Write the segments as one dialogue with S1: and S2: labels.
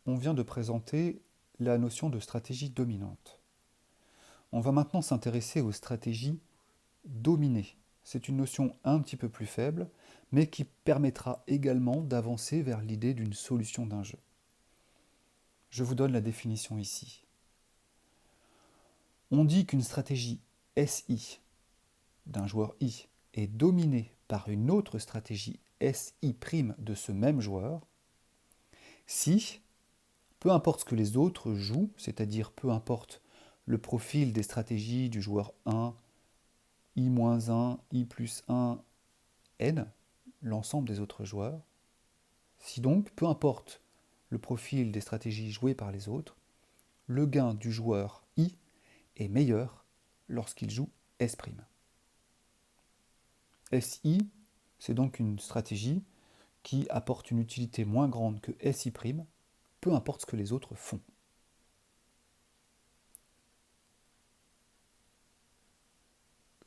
S1: on vient de présenter la notion de stratégie dominante. On va maintenant s'intéresser aux stratégies dominées. C'est une notion un petit peu plus faible, mais qui permettra également d'avancer vers l'idée d'une solution d'un jeu. Je vous donne la définition ici. On dit qu'une stratégie SI d'un joueur I est dominée par une autre stratégie SI' de ce même joueur si, peu importe ce que les autres jouent, c'est-à-dire peu importe le profil des stratégies du joueur 1, I-1, I+1, N, l'ensemble des autres joueurs, si donc, peu importe le profil des stratégies jouées par les autres, le gain du joueur I est meilleur lorsqu'il joue S'. SI, c'est donc une stratégie qui apporte une utilité moins grande que SI', peu importe ce que les autres font.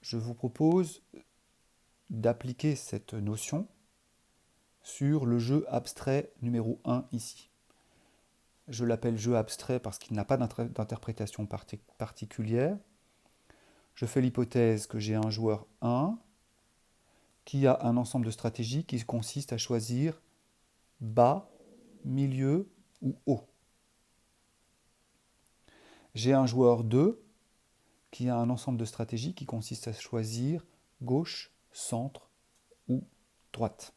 S1: Je vous propose d'appliquer cette notion sur le jeu abstrait numéro 1 ici. Je l'appelle jeu abstrait parce qu'il n'a pas d'interprétation particulière. Je fais l'hypothèse que j'ai un joueur 1 qui a un ensemble de stratégies qui consiste à choisir bas, milieu ou haut. J'ai un joueur 2 qui a un ensemble de stratégies qui consiste à choisir gauche, centre ou droite.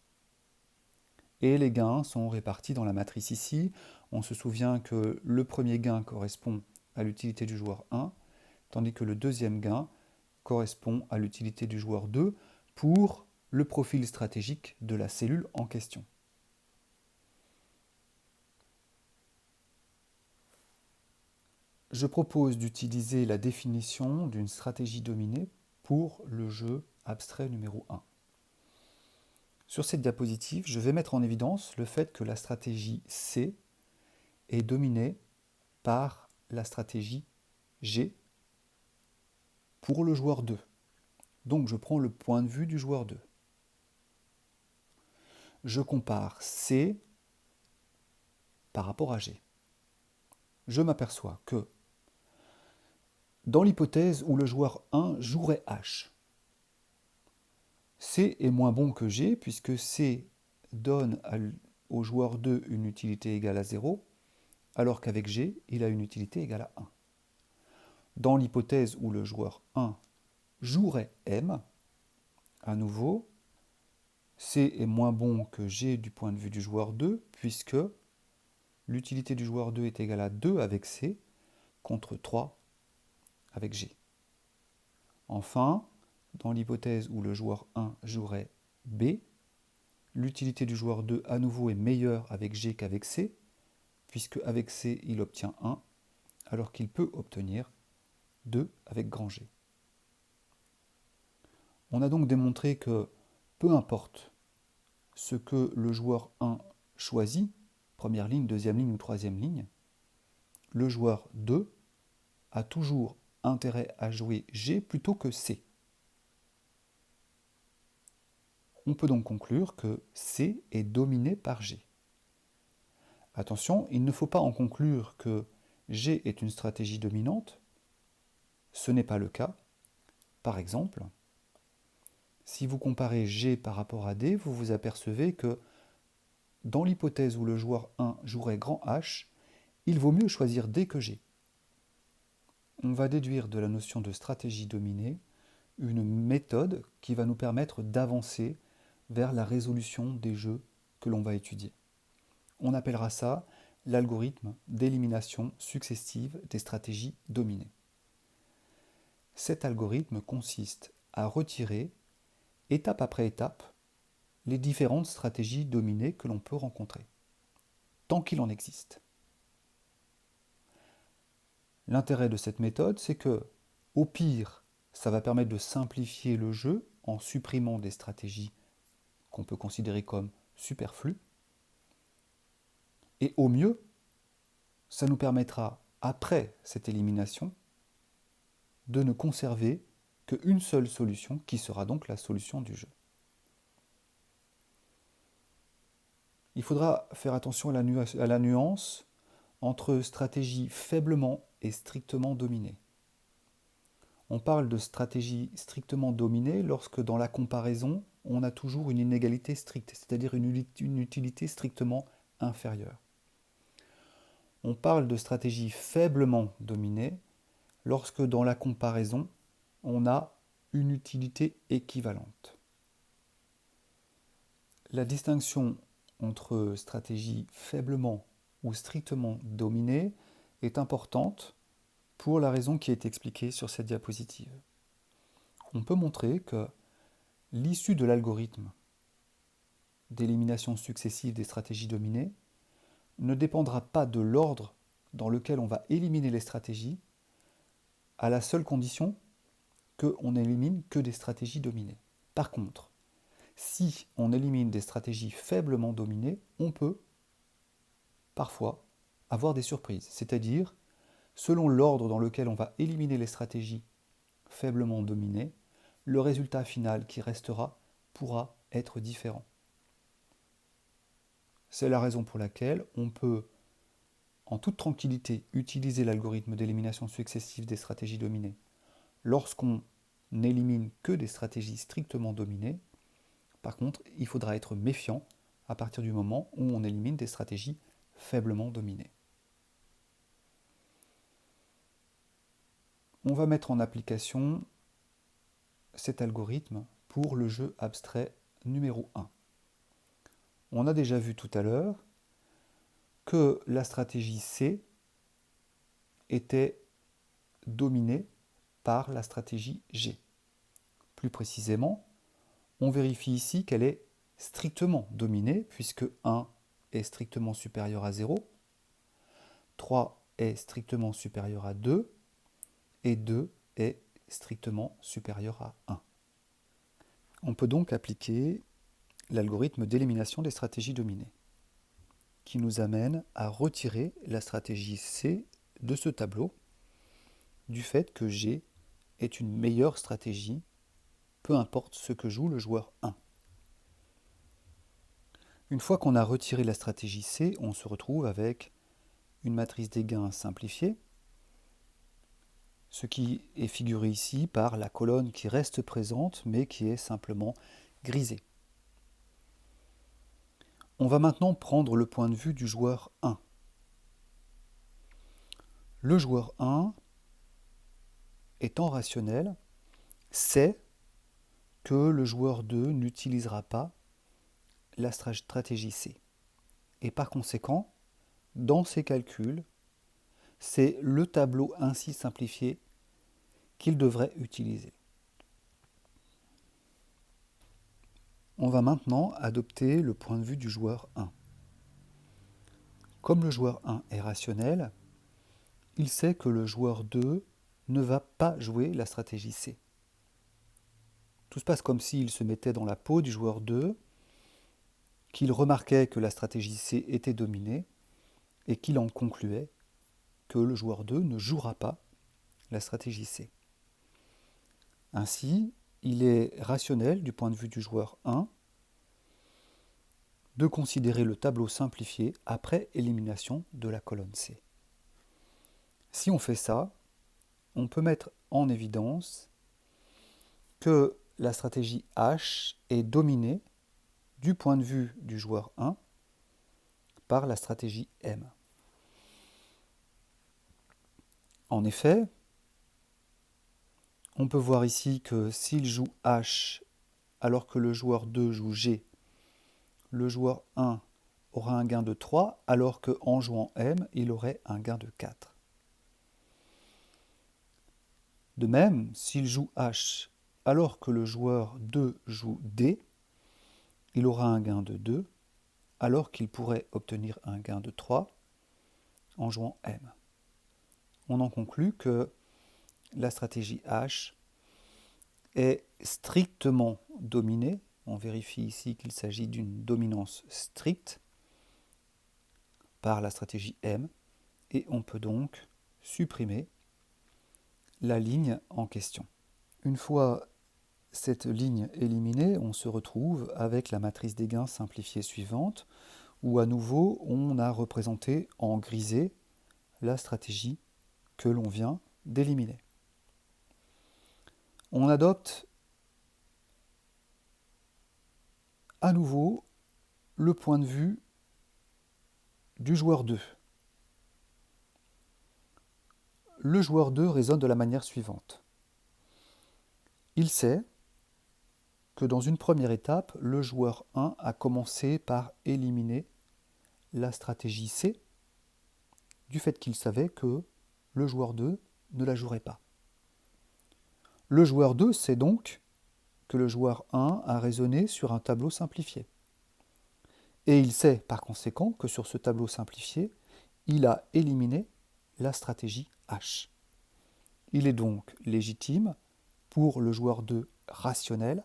S1: Et les gains sont répartis dans la matrice ici. On se souvient que le premier gain correspond à l'utilité du joueur 1, tandis que le deuxième gain correspond à l'utilité du joueur 2 pour le profil stratégique de la cellule en question. Je propose d'utiliser la définition d'une stratégie dominée pour le jeu abstrait numéro 1. Sur cette diapositive, je vais mettre en évidence le fait que la stratégie C est dominée par la stratégie G pour le joueur 2. Donc je prends le point de vue du joueur 2. Je compare C par rapport à G. Je m'aperçois que dans l'hypothèse où le joueur 1 jouerait H, C est moins bon que G puisque C donne au joueur 2 une utilité égale à 0, alors qu'avec G, il a une utilité égale à 1. Dans l'hypothèse où le joueur 1 jouerait M, à nouveau, C est moins bon que G du point de vue du joueur 2, puisque l'utilité du joueur 2 est égale à 2 avec C, contre 3 avec G. Enfin, dans l'hypothèse où le joueur 1 jouerait B, l'utilité du joueur 2 à nouveau est meilleure avec G qu'avec C, puisque avec C il obtient 1, alors qu'il peut obtenir 2 avec grand G. On a donc démontré que peu importe ce que le joueur 1 choisit, première ligne, deuxième ligne ou troisième ligne, le joueur 2 a toujours intérêt à jouer G plutôt que C. On peut donc conclure que C est dominé par G. Attention, il ne faut pas en conclure que G est une stratégie dominante. Ce n'est pas le cas. Par exemple, si vous comparez G par rapport à D, vous vous apercevez que dans l'hypothèse où le joueur 1 jouerait grand H, il vaut mieux choisir D que G. On va déduire de la notion de stratégie dominée une méthode qui va nous permettre d'avancer vers la résolution des jeux que l'on va étudier. On appellera ça l'algorithme d'élimination successive des stratégies dominées. Cet algorithme consiste à retirer, étape après étape, les différentes stratégies dominées que l'on peut rencontrer, tant qu'il en existe. L'intérêt de cette méthode, c'est que, au pire, ça va permettre de simplifier le jeu en supprimant des stratégies qu'on peut considérer comme superflues. Et au mieux, ça nous permettra, après cette élimination, de ne conserver qu'une seule solution, qui sera donc la solution du jeu. Il faudra faire attention à la nuance entre stratégie faiblement et strictement dominée. On parle de stratégie strictement dominée lorsque dans la comparaison, on a toujours une inégalité stricte, c'est-à-dire une utilité strictement inférieure. On parle de stratégie faiblement dominée lorsque dans la comparaison, on a une utilité équivalente. La distinction entre stratégie faiblement ou strictement dominée est importante pour la raison qui est expliquée sur cette diapositive. On peut montrer que l'issue de l'algorithme d'élimination successive des stratégies dominées ne dépendra pas de l'ordre dans lequel on va éliminer les stratégies, à la seule condition qu'on n'élimine que des stratégies dominées. Par contre, si on élimine des stratégies faiblement dominées, on peut parfois avoir des surprises. C'est-à-dire, selon l'ordre dans lequel on va éliminer les stratégies faiblement dominées, le résultat final qui restera pourra être différent. C'est la raison pour laquelle on peut, en toute tranquillité, utiliser l'algorithme d'élimination successive des stratégies dominées lorsqu'on n'élimine que des stratégies strictement dominées. Par contre, il faudra être méfiant à partir du moment où on élimine des stratégies faiblement dominées. On va mettre en application cet algorithme pour le jeu abstrait numéro 1. On a déjà vu tout à l'heure que la stratégie C était dominée par la stratégie G. Plus précisément, on vérifie ici qu'elle est strictement dominée, puisque 1 est strictement supérieur à 0, 3 est strictement supérieur à 2, et 2 est strictement supérieur à 1. On peut donc appliquer l'algorithme d'élimination des stratégies dominées, qui nous amène à retirer la stratégie C de ce tableau, du fait que G est une meilleure stratégie, peu importe ce que joue le joueur 1. Une fois qu'on a retiré la stratégie C, on se retrouve avec une matrice des gains simplifiée, ce qui est figuré ici par la colonne qui reste présente, mais qui est simplement grisée. On va maintenant prendre le point de vue du joueur 1. Le joueur 1, étant rationnel, sait que le joueur 2 n'utilisera pas la stratégie C. Et par conséquent, dans ses calculs, c'est le tableau ainsi simplifié qu'il devrait utiliser. On va maintenant adopter le point de vue du joueur 1. Comme le joueur 1 est rationnel, il sait que le joueur 2 ne va pas jouer la stratégie C. Tout se passe comme s'il se mettait dans la peau du joueur 2, qu'il remarquait que la stratégie C était dominée et qu'il en concluait que le joueur 2 ne jouera pas la stratégie C. Ainsi, il est rationnel du point de vue du joueur 1 de considérer le tableau simplifié après élimination de la colonne C. Si on fait ça, on peut mettre en évidence que la stratégie H est dominée du point de vue du joueur 1 par la stratégie M. En effet, on peut voir ici que s'il joue H alors que le joueur 2 joue G, le joueur 1 aura un gain de 3, alors qu'en jouant M, il aurait un gain de 4. De même, s'il joue H alors que le joueur 2 joue D, il aura un gain de 2, alors qu'il pourrait obtenir un gain de 3 en jouant M. On en conclut que la stratégie H est strictement dominée. On vérifie ici qu'il s'agit d'une dominance stricte par la stratégie M, et on peut donc supprimer la ligne en question. Une fois cette ligne éliminée, on se retrouve avec la matrice des gains simplifiée suivante, où à nouveau on a représenté en grisé la stratégie que l'on vient d'éliminer. On adopte à nouveau le point de vue du joueur 2. Le joueur 2 raisonne de la manière suivante. Il sait que dans une première étape, le joueur 1 a commencé par éliminer la stratégie C, du fait qu'il savait que le joueur 2 ne la jouerait pas. Le joueur 2 sait donc que le joueur 1 a raisonné sur un tableau simplifié. Et il sait par conséquent que sur ce tableau simplifié, il a éliminé la stratégie H. Il est donc légitime pour le joueur 2 rationnel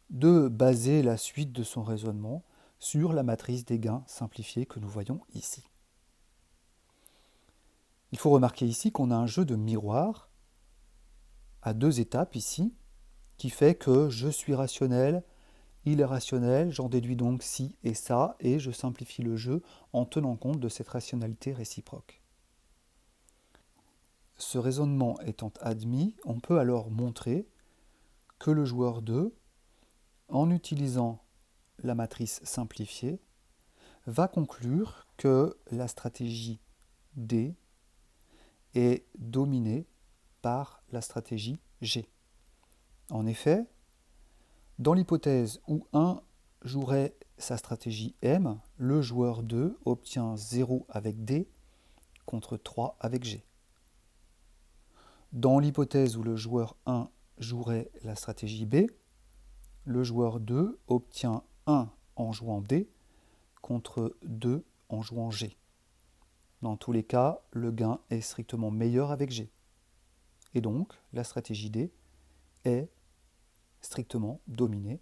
S1: de baser la suite de son raisonnement sur la matrice des gains simplifiée que nous voyons ici. Il faut remarquer ici qu'on a un jeu de miroir à 2 étapes ici, qui fait que je suis rationnel, il est rationnel, j'en déduis donc ci et ça, et je simplifie le jeu en tenant compte de cette rationalité réciproque. Ce raisonnement étant admis, on peut alors montrer que le joueur 2, en utilisant la matrice simplifiée, va conclure que la stratégie D est dominée par la stratégie G. En effet, dans l'hypothèse où 1 jouerait sa stratégie M, le joueur 2 obtient 0 avec D contre 3 avec G. Dans l'hypothèse où le joueur 1 jouerait la stratégie B, le joueur 2 obtient 1 en jouant D contre 2 en jouant G. Dans tous les cas, le gain est strictement meilleur avec G. Et donc, la stratégie D est strictement dominée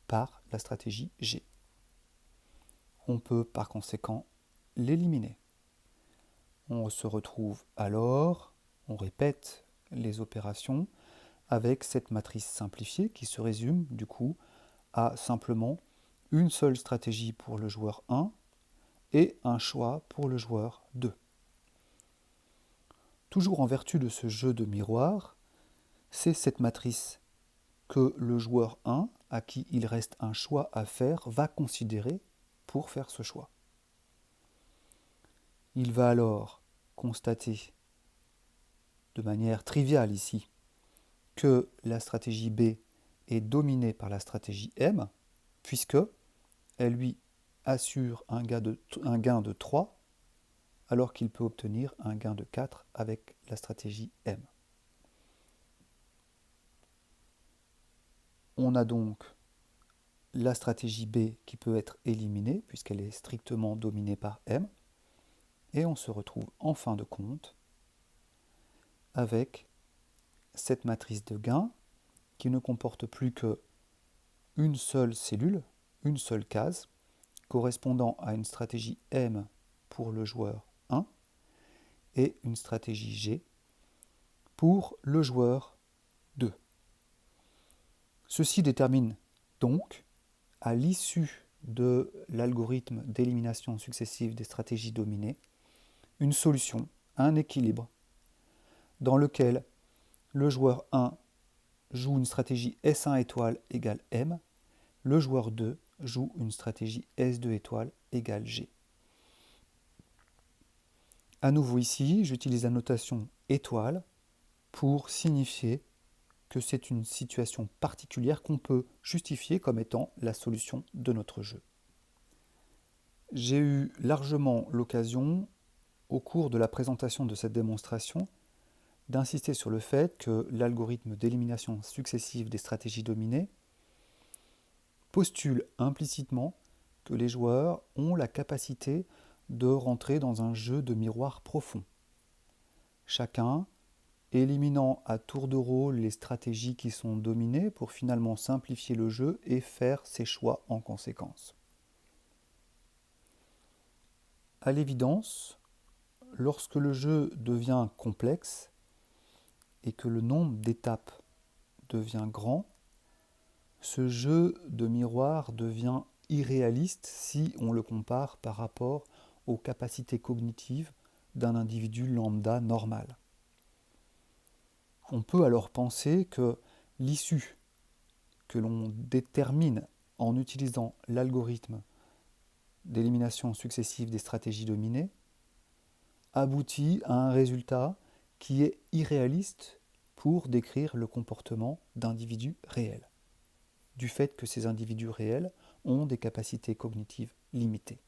S1: par la stratégie G. On peut par conséquent l'éliminer. On se retrouve alors, on répète les opérations avec cette matrice simplifiée qui se résume du coup à simplement une seule stratégie pour le joueur 1 et un choix pour le joueur 2. Toujours en vertu de ce jeu de miroir, c'est cette matrice que le joueur 1, à qui il reste un choix à faire, va considérer pour faire ce choix. Il va alors constater de manière triviale ici que la stratégie B est dominée par la stratégie M, puisque elle lui assure un gain de 3, alors qu'il peut obtenir un gain de 4 avec la stratégie M. On a donc la stratégie B qui peut être éliminée, puisqu'elle est strictement dominée par M, et on se retrouve en fin de compte avec cette matrice de gain qui ne comporte plus que une seule cellule, une seule case, correspondant à une stratégie M pour le joueur 1 et une stratégie G pour le joueur 2. Ceci détermine donc, à l'issue de l'algorithme d'élimination successive des stratégies dominées, une solution, un équilibre, dans lequel le joueur 1 joue une stratégie S1 étoile égale M, le joueur 2 joue une stratégie S2 étoile égale G. À nouveau ici, j'utilise la notation étoile pour signifier que c'est une situation particulière qu'on peut justifier comme étant la solution de notre jeu. J'ai eu largement l'occasion, au cours de la présentation de cette démonstration, d'insister sur le fait que l'algorithme d'élimination successive des stratégies dominées postule implicitement que les joueurs ont la capacité de rentrer dans un jeu de miroir profond. Chacun éliminant à tour de rôle les stratégies qui sont dominées pour finalement simplifier le jeu et faire ses choix en conséquence. À l'évidence, lorsque le jeu devient complexe et que le nombre d'étapes devient grand, ce jeu de miroir devient irréaliste si on le compare par rapport aux capacités cognitives d'un individu lambda normal. On peut alors penser que l'issue que l'on détermine en utilisant l'algorithme d'élimination successive des stratégies dominées aboutit à un résultat qui est irréaliste pour décrire le comportement d'individus réels, du fait que ces individus réels ont des capacités cognitives limitées.